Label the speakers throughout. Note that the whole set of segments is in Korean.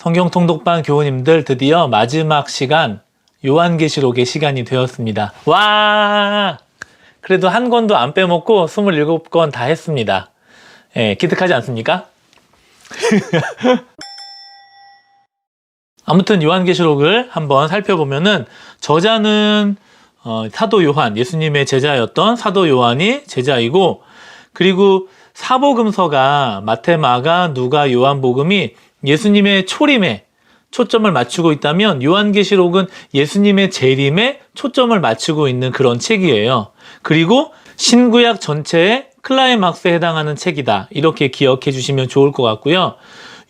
Speaker 1: 성경통독반 교우님들 드디어 마지막 시간 요한계시록의 시간이 되었습니다. 와! 그래도 한 권도 안 빼먹고 27권 다 했습니다. 예, 기특하지 않습니까? 아무튼 요한계시록을 한번 살펴보면은 저자는 사도 요한, 예수님의 제자였던 사도 요한이 제자이고, 그리고 사복음서가 마태, 마가, 누가, 요한복음이 예수님의 초림에 초점을 맞추고 있다면 요한계시록은 예수님의 재림에 초점을 맞추고 있는 그런 책이에요. 그리고 신구약 전체의 클라이막스에 해당하는 책이다. 이렇게 기억해 주시면 좋을 것 같고요.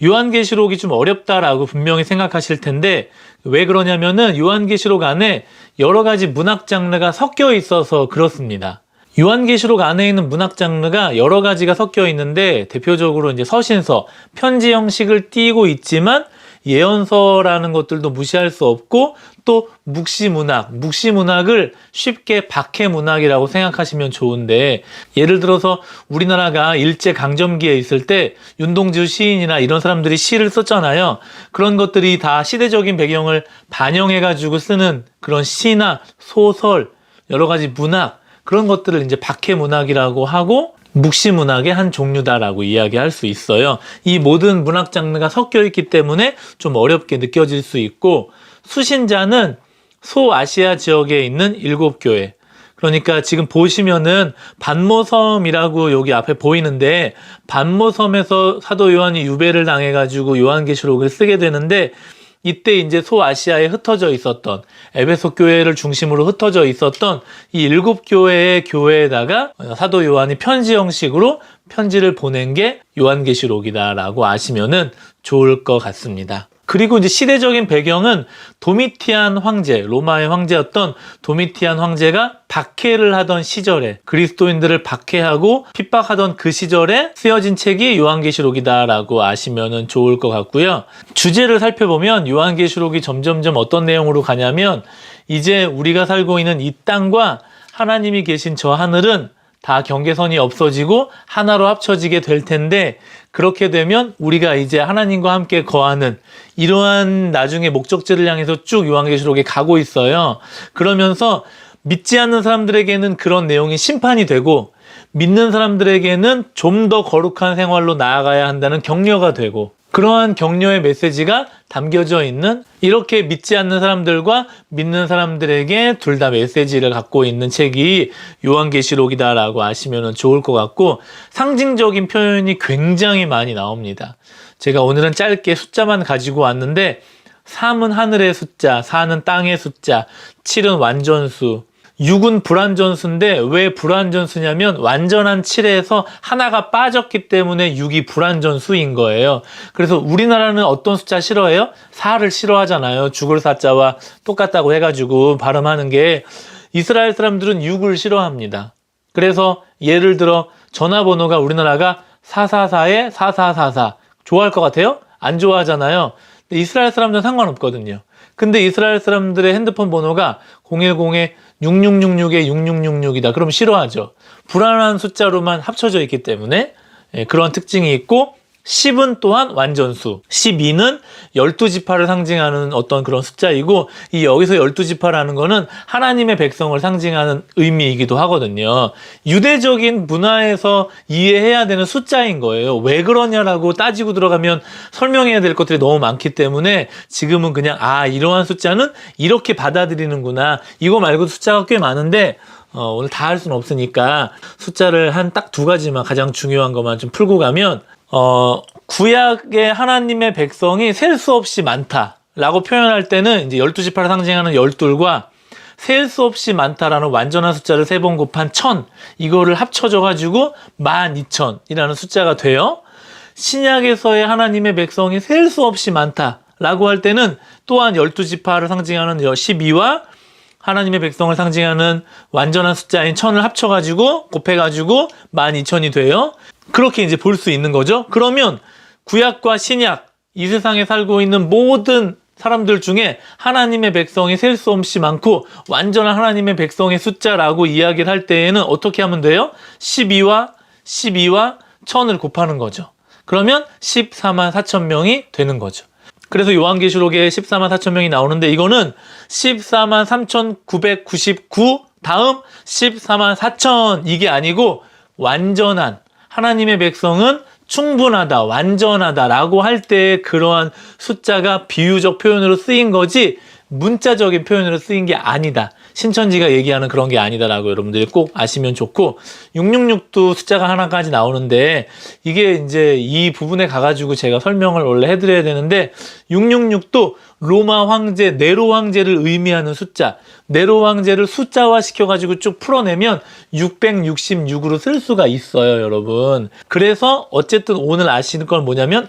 Speaker 1: 요한계시록이 좀 어렵다라고 분명히 생각하실 텐데 왜 그러냐면은 요한계시록 안에 여러 가지 문학 장르가 섞여 있어서 그렇습니다. 요한계시록 안에 있는 문학 장르가 여러 가지가 섞여 있는데 대표적으로 이제 서신서, 편지 형식을 띠고 있지만 예언서라는 것들도 무시할 수 없고 또 묵시문학을 쉽게 박해문학이라고 생각하시면 좋은데 예를 들어서 우리나라가 일제강점기에 있을 때 윤동주 시인이나 이런 사람들이 시를 썼잖아요. 그런 것들이 다 시대적인 배경을 반영해가지고 쓰는 그런 시나 소설, 여러 가지 문학 그런 것들을 이제 박해문학이라고 하고 묵시문학의 한 종류다라고 이야기할 수 있어요. 이 모든 문학 장르가 섞여 있기 때문에 좀 어렵게 느껴질 수 있고 수신자는 소아시아 지역에 있는 7교회 그러니까 지금 보시면은 반모섬이라고 여기 앞에 보이는데 반모섬에서 사도 요한이 유배를 당해가지고 요한계시록을 쓰게 되는데 이때 이제 소아시아에 흩어져 있었던 에베소 교회를 중심으로 흩어져 있었던 이 7교회의 교회에다가 사도 요한이 편지 형식으로 편지를 보낸 게 요한계시록이다라고 아시면은 좋을 것 같습니다. 그리고 이제 시대적인 배경은 도미티안 황제, 로마의 황제였던 도미티안 황제가 박해를 하던 시절에 그리스도인들을 박해하고 핍박하던 그 시절에 쓰여진 책이 요한계시록이다라고 아시면 좋을 것 같고요. 주제를 살펴보면 요한계시록이 점점점 어떤 내용으로 가냐면 이제 우리가 살고 있는 이 땅과 하나님이 계신 저 하늘은 다 경계선이 없어지고 하나로 합쳐지게 될 텐데 그렇게 되면 우리가 이제 하나님과 함께 거하는 이러한 나중에 목적지를 향해서 쭉 요한계시록에 가고 있어요. 그러면서 믿지 않는 사람들에게는 그런 내용이 심판이 되고 믿는 사람들에게는 좀 더 거룩한 생활로 나아가야 한다는 격려가 되고 그러한 격려의 메시지가 담겨져 있는 이렇게 믿지 않는 사람들과 믿는 사람들에게 둘 다 메시지를 갖고 있는 책이 요한계시록이다라고 아시면 좋을 것 같고 상징적인 표현이 굉장히 많이 나옵니다. 제가 오늘은 짧게 숫자만 가지고 왔는데 3은 하늘의 숫자, 4는 땅의 숫자, 7은 완전수, 6은 불완전수인데 왜 불완전수냐면 완전한 7에서 하나가 빠졌기 때문에 6이 불완전수인 거예요. 그래서 우리나라는 어떤 숫자 싫어해요? 4를 싫어하잖아요. 죽을 사자와 똑같다고 해가지고 발음하는 게 이스라엘 사람들은 6을 싫어합니다. 그래서 예를 들어 전화번호가 우리나라가 444에 4444 좋아할 것 같아요? 안 좋아하잖아요. 근데 이스라엘 사람들은 상관없거든요. 근데 이스라엘 사람들의 핸드폰 번호가 010에 6666에 6666이다. 그럼 싫어하죠. 불안한 숫자로만 합쳐져 있기 때문에 그런 특징이 있고 10은 또한 완전수, 12는 12지파를 상징하는 어떤 그런 숫자이고 이 여기서 12지파라는 거는 하나님의 백성을 상징하는 의미이기도 하거든요. 유대적인 문화에서 이해해야 되는 숫자인 거예요. 왜 그러냐라고 따지고 들어가면 설명해야 될 것들이 너무 많기 때문에 지금은 그냥 이러한 숫자는 이렇게 받아들이는구나. 이거 말고 숫자가 꽤 많은데 오늘 다 할 수는 없으니까 숫자를 한 딱 2가지만 가장 중요한 것만 좀 풀고 가면 구약의 하나님의 백성이 셀 수 없이 많다라고 표현할 때는 이제 12지파를 상징하는 12과 셀 수 없이 많다라는 완전한 숫자를 3번 곱한 1000 이거를 합쳐져 가지고 12000이라는 숫자가 돼요. 신약에서의 하나님의 백성이 셀 수 없이 많다라고 할 때는 또한 12지파를 상징하는 12와 하나님의 백성을 상징하는 완전한 숫자인 1000을 합쳐가지고 곱해가지고 12000이 돼요. 그렇게 이제 볼 수 있는 거죠. 그러면 구약과 신약 이 세상에 살고 있는 모든 사람들 중에 하나님의 백성이 셀 수 없이 많고 완전한 하나님의 백성의 숫자라고 이야기를 할 때에는 어떻게 하면 돼요? 12와 1000을 곱하는 거죠. 그러면 14만 4천 명이 되는 거죠. 그래서 요한계시록에 14만 4천 명이 나오는데 이거는 14만 3,999 다음 14만 4천 이게 아니고 완전한 하나님의 백성은 충분하다, 완전하다라고 할 때 그러한 숫자가 비유적 표현으로 쓰인 거지 문자적인 표현으로 쓰인 게 아니다. 신천지가 얘기하는 그런 게 아니다라고 여러분들이 꼭 아시면 좋고 666도 숫자가 하나까지 나오는데 이게 이제 이 부분에 가가지고 제가 설명을 원래 해드려야 되는데 666도 로마 황제 네로 황제를 의미하는 숫자 네로 황제를 숫자화 시켜가지고 쭉 풀어내면 666으로 쓸 수가 있어요 여러분. 그래서 어쨌든 오늘 아시는 건 뭐냐면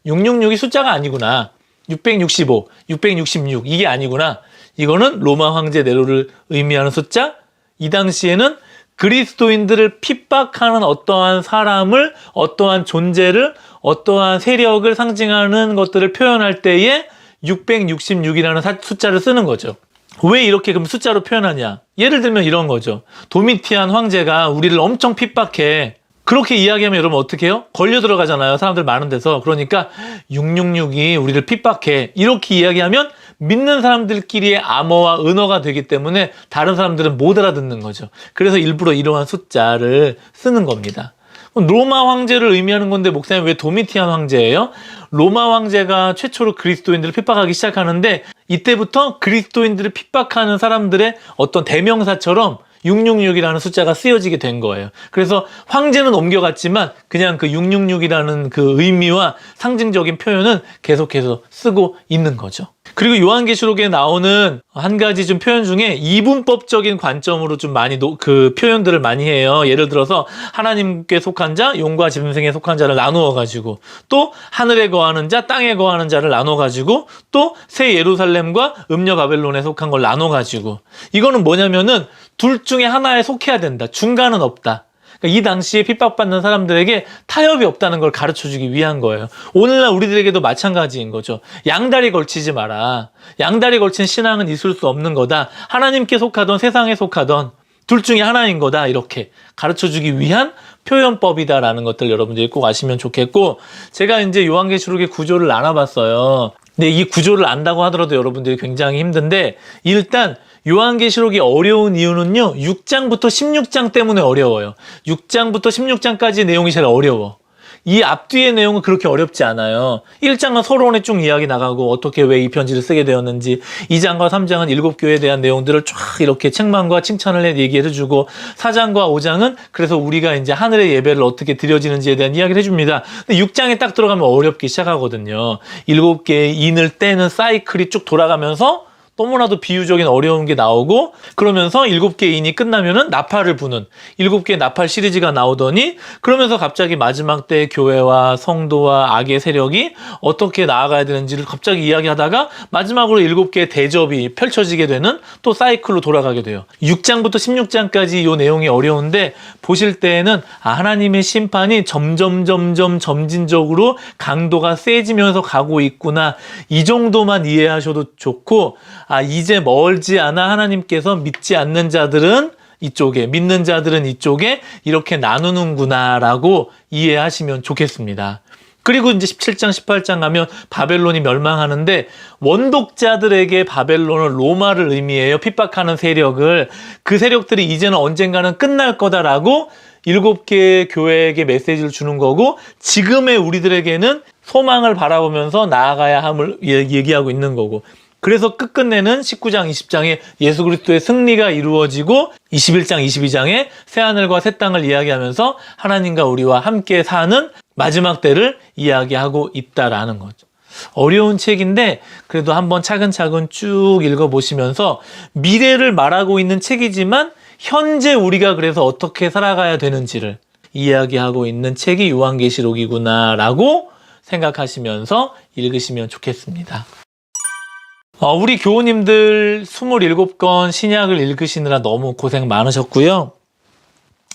Speaker 1: 666이 숫자가 아니구나 665, 666 이게 아니구나. 이거는 로마 황제 네로를 의미하는 숫자. 이 당시에는 그리스도인들을 핍박하는 어떠한 사람을, 어떠한 존재를, 어떠한 세력을 상징하는 것들을 표현할 때에 666이라는 숫자를 쓰는 거죠. 왜 이렇게 그럼 숫자로 표현하냐? 예를 들면 이런 거죠. 도미티안 황제가 우리를 엄청 핍박해. 그렇게 이야기하면 여러분 어떻게 해요? 걸려 들어가잖아요. 사람들 많은 데서. 그러니까 666이 우리를 핍박해. 이렇게 이야기하면 믿는 사람들끼리의 암호와 은어가 되기 때문에 다른 사람들은 못 알아듣는 거죠. 그래서 일부러 이러한 숫자를 쓰는 겁니다. 로마 황제를 의미하는 건데 목사님 왜 도미티안 황제예요? 로마 황제가 최초로 그리스도인들을 핍박하기 시작하는데 이때부터 그리스도인들을 핍박하는 사람들의 어떤 대명사처럼 666이라는 숫자가 쓰여지게 된 거예요. 그래서 황제는 옮겨갔지만 그냥 그 666이라는 그 의미와 상징적인 표현은 계속해서 쓰고 있는 거죠. 그리고 요한계시록에 나오는 한 가지 좀 표현 중에 이분법적인 관점으로 좀 많이 그 표현들을 많이 해요. 예를 들어서 하나님께 속한 자, 용과 짐승에 속한 자를 나누어 가지고 또 하늘에 거하는 자, 땅에 거하는 자를 나눠 가지고 또 새 예루살렘과 음녀 바벨론에 속한 걸 나눠 가지고 이거는 뭐냐면은 둘 중에 하나에 속해야 된다. 중간은 없다. 이 당시에 핍박받는 사람들에게 타협이 없다는 걸 가르쳐주기 위한 거예요. 오늘날 우리들에게도 마찬가지인 거죠. 양다리 걸치지 마라. 양다리 걸친 신앙은 있을 수 없는 거다. 하나님께 속하던 세상에 속하던 둘 중에 하나인 거다. 이렇게 가르쳐주기 위한 표현법이다라는 것들 여러분들이 꼭 아시면 좋겠고 제가 이제 요한계시록의 구조를 나눠봤어요. 근데 이 구조를 안다고 하더라도 여러분들이 굉장히 힘든데 일단 요한계시록이 어려운 이유는요. 6장부터 16장 때문에 어려워요. 6장부터 16장까지 내용이 제일 어려워. 이 앞뒤의 내용은 그렇게 어렵지 않아요. 1장은 서론에 쭉 이야기 나가고 어떻게 왜 이 편지를 쓰게 되었는지 2장과 3장은 7교회에 대한 내용들을 쫙 이렇게 책망과 칭찬을 얘기를 해주고 4장과 5장은 그래서 우리가 이제 하늘의 예배를 어떻게 드려지는지에 대한 이야기를 해줍니다. 근데 6장에 딱 들어가면 어렵기 시작하거든요. 7개의 인을 떼는 사이클이 쭉 돌아가면서 너무나도 비유적인 어려운 게 나오고 그러면서 7개의 인이 끝나면은 나팔을 부는 7개의 나팔 시리즈가 나오더니 그러면서 갑자기 마지막 때 교회와 성도와 악의 세력이 어떻게 나아가야 되는지를 갑자기 이야기하다가 마지막으로 7개의 대접이 펼쳐지게 되는 또 사이클로 돌아가게 돼요. 6장부터 16장까지 이 내용이 어려운데 보실 때에는 하나님의 심판이 점점 점진적으로 강도가 세지면서 가고 있구나 이 정도만 이해하셔도 좋고 이제 멀지 않아 하나님께서 믿지 않는 자들은 이쪽에 믿는 자들은 이쪽에 이렇게 나누는구나 라고 이해하시면 좋겠습니다. 그리고 이제 17장 18장 가면 바벨론이 멸망하는데 원독자들에게 바벨론은 로마를 의미해요. 핍박하는 세력을. 그 세력들이 이제는 언젠가는 끝날 거다라고 7개의 교회에게 메시지를 주는 거고 지금의 우리들에게는 소망을 바라보면서 나아가야 함을 얘기하고 있는 거고 그래서 끝끝내는 19장, 20장에 예수 그리스도의 승리가 이루어지고 21장, 22장에 새하늘과 새 땅을 이야기하면서 하나님과 우리와 함께 사는 마지막 때를 이야기하고 있다라는 거죠. 어려운 책인데 그래도 한번 차근차근 쭉 읽어보시면서 미래를 말하고 있는 책이지만 현재 우리가 그래서 어떻게 살아가야 되는지를 이야기하고 있는 책이 요한계시록이구나라고 생각하시면서 읽으시면 좋겠습니다. 우리 교우님들 27권 신약을 읽으시느라 너무 고생 많으셨고요.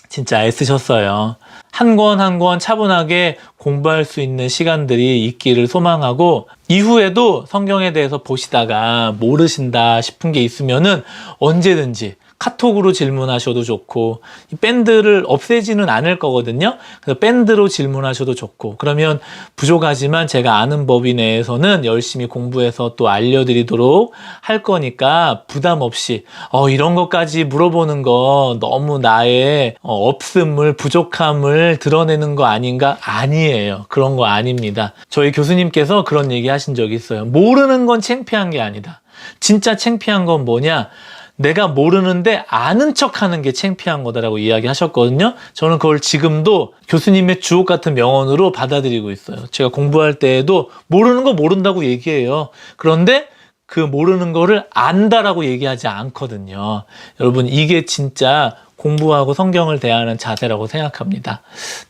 Speaker 1: 진짜 애쓰셨어요. 한 권 한 권 차분하게 공부할 수 있는 시간들이 있기를 소망하고 이후에도 성경에 대해서 보시다가 모르신다 싶은 게 있으면은 언제든지 카톡으로 질문하셔도 좋고, 이 밴드를 없애지는 않을 거거든요. 그래서 밴드로 질문하셔도 좋고, 그러면 부족하지만 제가 아는 범위 내에서는 열심히 공부해서 또 알려드리도록 할 거니까 부담 없이 이런 것까지 물어보는 거 너무 나의 없음을, 부족함을 드러내는 거 아닌가? 아니에요. 그런 거 아닙니다. 저희 교수님께서 그런 얘기 하신 적이 있어요. 모르는 건 창피한 게 아니다. 진짜 창피한 건 뭐냐? 내가 모르는데 아는 척 하는 게 창피한 거다라고 이야기하셨거든요. 저는 그걸 지금도 교수님의 주옥 같은 명언으로 받아들이고 있어요. 제가 공부할 때에도 모르는 거 모른다고 얘기해요. 그런데 그 모르는 거를 안다라고 얘기하지 않거든요. 여러분, 이게 진짜 공부하고 성경을 대하는 자세라고 생각합니다.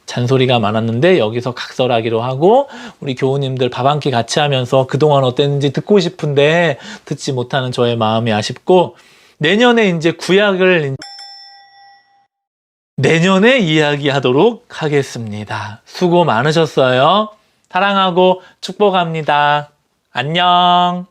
Speaker 1: 잔소리가 많았는데 여기서 각설하기로 하고, 우리 교우님들 밥 한 끼 같이 하면서 그동안 어땠는지 듣고 싶은데 듣지 못하는 저의 마음이 아쉽고, 내년에 이제 구약을 내년에 이야기하도록 하겠습니다. 수고 많으셨어요. 사랑하고 축복합니다. 안녕.